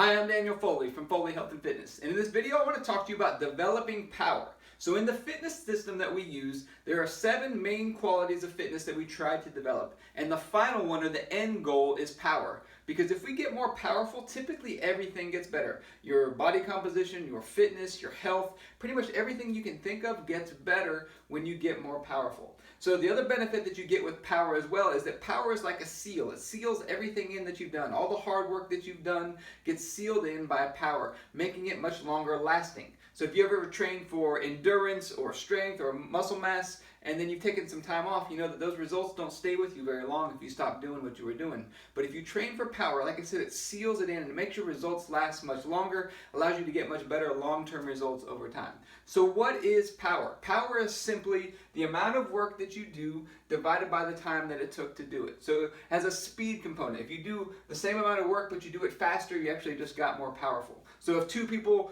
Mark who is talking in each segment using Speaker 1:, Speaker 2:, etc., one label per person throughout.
Speaker 1: Hi, I'm Daniel Foley from Foley Health and Fitness, and in this video I want to talk to you about developing power. So in the fitness system that we use, there are 7 main qualities of fitness that we try to develop, and the final one, or the end goal, is power. Because if we get more powerful, typically everything gets better. Your body composition, your fitness, your health, pretty much everything you can think of gets better when you get more powerful. So the other benefit that you get with power as well is that power is like a seal. It seals everything in that you've done. All the hard work that you've done gets sealed in by power, making it much longer lasting. So if you ever train for endurance or strength or muscle mass, and then you've taken some time off, you know that those results don't stay with you very long if you stop doing what you were doing. But if you train for power, like I said, it seals it in and it makes your results last much longer, allows you to get much better long-term results over time. So what is power? Power is simply the amount of work that you do divided by the time that it took to do it. So it has a speed component. If you do the same amount of work but you do it faster, you actually just got more powerful. So if two people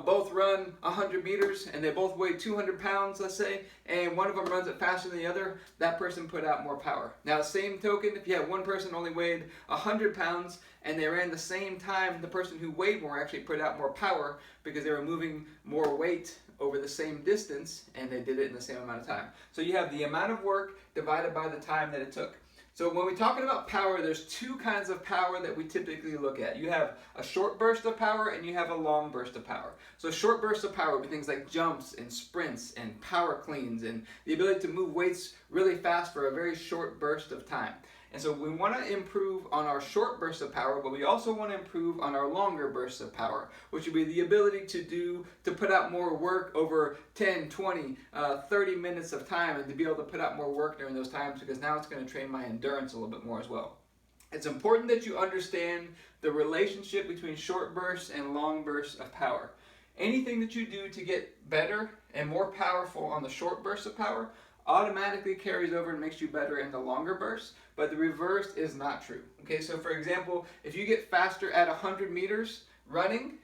Speaker 1: both run 100 meters and they both weigh 200 pounds, let's say, and one of them runs it faster than the other, that person put out more power. Now, same token, if you had one person only weighed 100 pounds and they ran the same time, the person who weighed more actually put out more power because they were moving more weight over the same distance and they did it in the same amount of time. So you have the amount of work divided by the time that it took. So when we're talking about power, there's 2 kinds of power that we typically look at. You have a short burst of power and you have a long burst of power. So short bursts of power would be things like jumps and sprints and power cleans and the ability to move weights really fast for a very short burst of time. And so we want to improve on our short bursts of power, but we also want to improve on our longer bursts of power, which would be the ability to put out more work over 10, 20, 30 minutes of time, and to be able to put out more work during those times, because now it's going to train my endurance a little bit more as well. It's important that you understand the relationship between short bursts and long bursts of power. Anything that you do to get better and more powerful on the short bursts of power automatically carries over and makes you better in the longer bursts, but the reverse is not true. Okay, so for example, if you get faster at 100 meters running,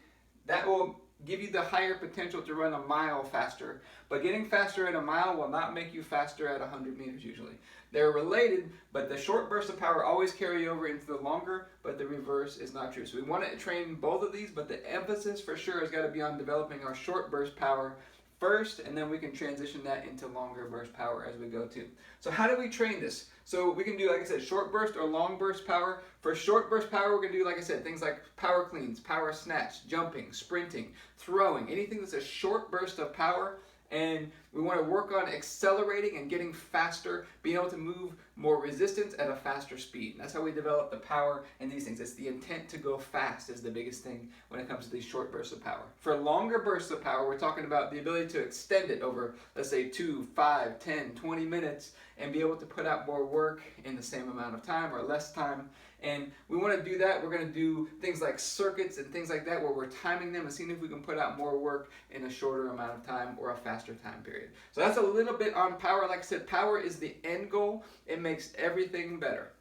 Speaker 1: that will give you the higher potential to run a mile faster, but getting faster at a mile will not make you faster at 100 meters usually. They're related, but the short bursts of power always carry over into the longer, but the reverse is not true. So we want to train both of these, but the emphasis for sure has got to be on developing our short burst power first, and then we can transition that into longer burst power as we go too. So how do we train this? So we can do, like I said, short burst or long burst power. For short burst power, we're going to do, like I said, things like power cleans, power snatch, jumping, sprinting, throwing, anything that's a short burst of power. And we want to work on accelerating and getting faster, being able to move more resistance at a faster speed. And that's how we develop the power in these things. It's the intent to go fast is the biggest thing when it comes to these short bursts of power. For longer bursts of power, we're talking about the ability to extend it over, let's say, 2, 5, 10, 20 minutes and be able to put out more work in the same amount of time or less time. And we want to do that. We're going to do things like circuits and things like that where we're timing them and seeing if we can put out more work in a shorter amount of time or a faster time period. So that's a little bit on power. Like I said, power is the end goal. It makes everything better.